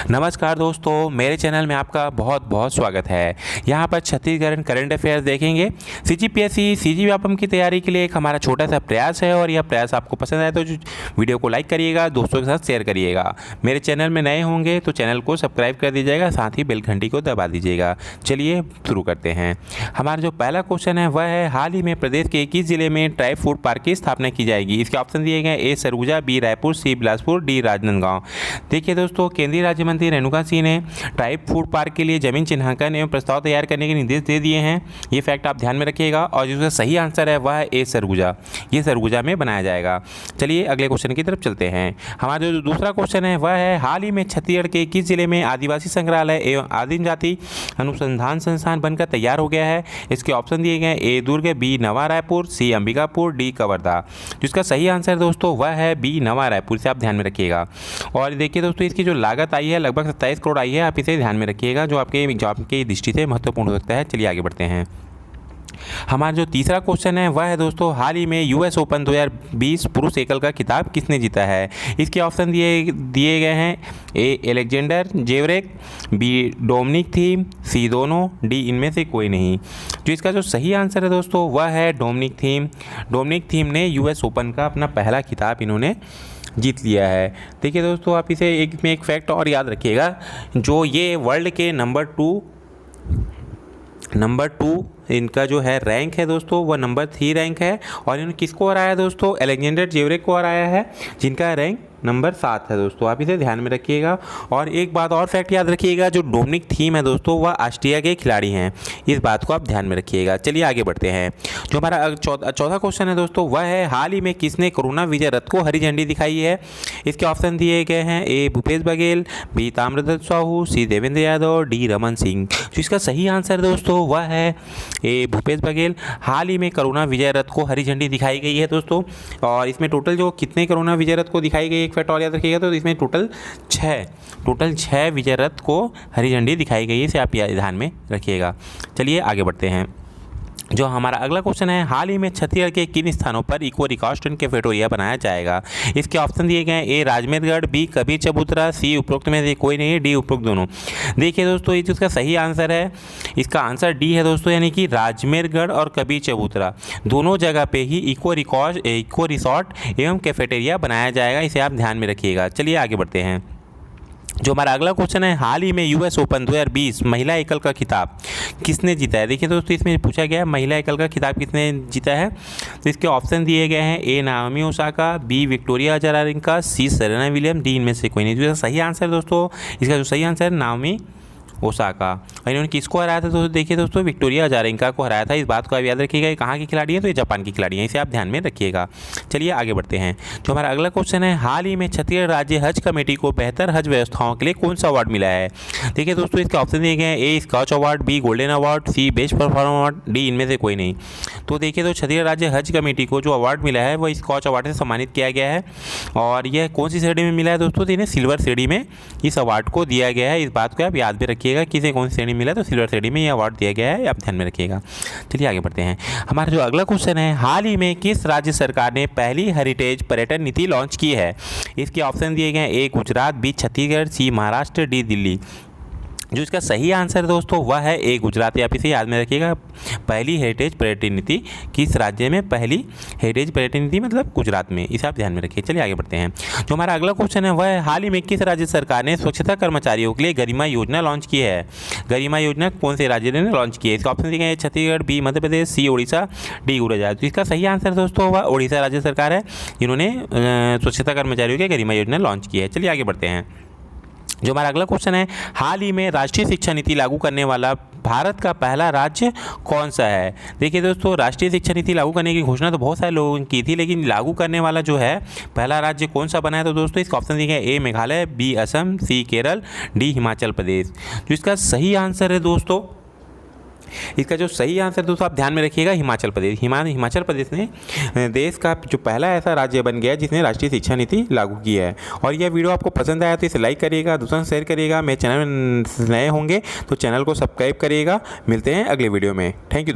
नमस्कार दोस्तों, मेरे चैनल में आपका बहुत बहुत स्वागत है। यहाँ पर छत्तीसगढ़ करंट अफेयर्स देखेंगे। सीजीपीएससी सीजीव्यापम की तैयारी के लिए एक हमारा छोटा सा प्रयास है और यह प्रयास आपको पसंद आए तो वीडियो को लाइक करिएगा, दोस्तों के साथ शेयर करिएगा। मेरे चैनल में नए होंगे तो चैनल को सब्सक्राइब कर दीजिएगा, साथ ही बेल घंटी को दबा दीजिएगा। चलिए शुरू करते हैं। हमारा जो पहला क्वेश्चन है वह है, हाल ही में प्रदेश के 21 जिले में ट्राइब फूड पार्क की स्थापना की जाएगी। इसके ऑप्शन दिए गए ए सरगुजा, बी रायपुर, सी बिलासपुर, डी राजनांदगांव। देखिए दोस्तों, केंद्रीय राज्य मंत्री रेणुका सिंह ने ट्राइब फूड पार्क के लिए जमीन चिन्हांकन एवं प्रस्ताव तैयार करने के निर्देश दे दिए हैं। ये फैक्ट आप ध्यान में रखिएगा और जिसका सही आंसर है वह है ए सरगुजा। ये सरगुजा में बनाया जाएगा। चलिए अगले क्वेश्चन की तरफ चलते हैं। हमारा जो दूसरा क्वेश्चन है वह है, हाल ही में छत्तीसगढ़ के किस जिले में आदिवासी संग्रहालय एवं आदिम जाति अनुसंधान संस्थान बनकर तैयार हो गया है। इसके ऑप्शन दिए गए ए दुर्ग, बी नवा रायपुर, सी अंबिकापुर, डी कवर्धा। जिसका सही आंसर दोस्तों वह है बी नवा रायपुर। से आप ध्यान में रखिएगा। और देखिए दोस्तों, इसकी जो लागत आई है लगभग 27 करोड़ आई है। आप इसे ध्यान में रखिएगा, जो आपके एग्जाम की दृष्टि से महत्वपूर्ण हो सकता है। चलिए आगे बढ़ते हैं। हमारा जो तीसरा क्वेश्चन है वह है दोस्तों, हाल ही में यूएस ओपन 2020 पुरुष एकल का खिताब किसने जीता है। इसके ऑप्शन दिए गए हैं ए एलेक्जेंडर जेवरेक, बी डोमिनिक थीम, सी दोनों, डी इनमें से कोई नहीं। जो इसका जो सही आंसर है दोस्तों वह है डोमिनिक थीम। डोमिनिक थीम ने यूएस ओपन का अपना पहला खिताब इन्होंने जीत लिया है। देखिए दोस्तों, आप इसे एक फैक्ट और याद रखिएगा, जो ये वर्ल्ड के नंबर टू इनका जो है रैंक है दोस्तों वह नंबर 3 रैंक है। और इन्होंने किसको हराया दोस्तों, एलेक्जेंडर जेवरेक को हराया है, जिनका रैंक नंबर 7 है दोस्तों। आप इसे ध्यान में रखिएगा। और एक बात और फैक्ट याद रखिएगा, जो डोमिनिक थीम है दोस्तों वह ऑस्ट्रिया के खिलाड़ी हैं। इस बात को आप ध्यान में रखिएगा। चलिए आगे बढ़ते हैं। जो हमारा चौथा क्वेश्चन है दोस्तों वह है, हाल ही में किसने कोरोना विजय रथ को हरी झंडी दिखाई है। इसके ऑप्शन दिए गए हैं ए भूपेश बघेल, बी ताम्रध्वज साहू, सी देवेंद्र यादव, डी रमन सिंह। जो इसका सही आंसर दोस्तों वह है ए भूपेश बघेल। हाल ही में कोरोना विजय रथ को हरी झंडी दिखाई गई है दोस्तों। और इसमें टोटल जो कितने कोरोना विजय रथ को दिखाई गई, एक फैक्ट और याद रखिएगा, तो इसमें टोटल 6 विजय रथ को हरी झंडी दिखाई गई है। इसे आप ध्यान में रखिएगा। चलिए आगे बढ़ते हैं। जो हमारा अगला क्वेश्चन है, हाल ही में छत्तीसगढ़ के किन स्थानों पर इको रिकॉस्टन कैफेटेरिया बनाया जाएगा। इसके ऑप्शन दिए गए ए राजमेरगढ़, बी कबीर चबूतरा, सी उपरोक्त में से कोई नहीं है, डी उपरोक्त दोनों। देखिए दोस्तों, ये इसका सही आंसर है, इसका आंसर डी है दोस्तों, यानी कि राजमेरगढ़ और कबीर चबूतरा दोनों जगह पे ही इको रिसॉर्ट एवं कैफेटेरिया बनाया जाएगा। इसे आप ध्यान में रखिएगा। चलिए आगे बढ़ते हैं। जो हमारा अगला क्वेश्चन है, हाल ही में यूएस ओपन 2020 महिला एकल का खिताब किसने जीता है। देखिए दोस्तों, इसमें पूछा गया है महिला एकल का खिताब किसने जीता है। तो इसके ऑप्शन दिए गए हैं A Naomi Osaka, B Victoria Azarenka, C Serena Williams, D इनमें से कोई नहीं। जो सही आंसर दोस्तों, इसका जो सही आंसर है नाओमी ओसाका। और इन्होंने किसको हराया था दोस्तों, देखिए दोस्तों विक्टोरिया अजारेंका को हराया था। इस बात को आप याद रखिएगा। ये कहाँ की खिलाड़ी है, तो ये जापान की खिलाड़ी है। इसे आप ध्यान में रखिएगा। चलिए आगे बढ़ते हैं। जो हमारा अगला क्वेश्चन है, हाल ही में छत्तीसगढ़ राज्य हज कमेटी को बेहतर हज व्यवस्थाओं के लिए कौन सा अवार्ड मिला है। देखिए दोस्तों, इसके ऑप्शन दिए गए हैं A Skoch award, B golden award, C best performer award, D इनमें से कोई नहीं। तो देखिए तो छत्तीसगढ़ राज्य हज कमेटी को जो अवार्ड मिला है वह स्कॉच अवार्ड से सम्मानित किया गया है। और यह कौन सी श्रेणी में मिला है दोस्तों, तो इन्हें सिल्वर श्रेणी में इस अवार्ड को दिया गया है। इस बात को आप याद भी रखिएगा, किसे कौन सी श्रेणी मिला, तो सिल्वर श्रेणी में यह अवार्ड दिया गया है। आप ध्यान में रखिएगा। चलिए आगे बढ़ते हैं। हमारा जो अगला क्वेश्चन है, हाल ही में किस राज्य सरकार ने पहली हेरिटेज पर्यटन नीति लॉन्च की है। इसके ऑप्शन दिए गए हैं ए गुजरात, बी छत्तीसगढ़, सी महाराष्ट्र, डी दिल्ली। जो इसका सही आंसर दोस्तों वह है ए गुजरात। आप इसे याद में रखिएगा। पहली हेरिटेज पर्यटन नीति किस राज्य में, पहली हेरिटेज पर्यटन नीति मतलब गुजरात में। इसे आप ध्यान में रखिए। चलिए आगे बढ़ते हैं। जो हमारा अगला क्वेश्चन है वह है, हाल ही में किस राज्य सरकार ने स्वच्छता कर्मचारियों के लिए गरिमा योजना लॉन्च की है। गरिमा योजना कौन से राज्य ने लॉन्च की है। इसका ऑप्शन दिए गए छत्तीसगढ़, बी मध्य प्रदेश, सी उड़ीसा, डी गुजरात। तो इसका सही आंसर दोस्तों वह उड़ीसा राज्य सरकार है, जिन्होंने स्वच्छता कर्मचारियों की गरिमा योजना लॉन्च की है। चलिए आगे बढ़ते हैं। जो हमारा अगला क्वेश्चन है, हाल ही में राष्ट्रीय शिक्षा नीति लागू करने वाला भारत का पहला राज्य कौन सा है। देखिए दोस्तों, राष्ट्रीय शिक्षा नीति लागू करने की घोषणा तो बहुत सारे लोगों ने की थी, लेकिन लागू करने वाला जो है पहला राज्य कौन सा बना है, तो दोस्तों इसका ऑप्शन दिए गए ए मेघालय, बी असम, सी केरल, डी हिमाचल प्रदेश। जो इसका सही आंसर है दोस्तों, इसका जो सही आंसर दोस्तों आप ध्यान में रखिएगा, हिमाचल प्रदेश। हिमाचल प्रदेश ने देश का जो पहला ऐसा राज्य बन गया जिसने राष्ट्रीय शिक्षा नीति लागू की है। और यह वीडियो आपको पसंद आया तो इसे लाइक करिएगा, दूसरों से शेयर करिएगा। मेरे चैनल में नए होंगे तो चैनल को सब्सक्राइब करिएगा। मिलते हैं अगले वीडियो में। Thank you.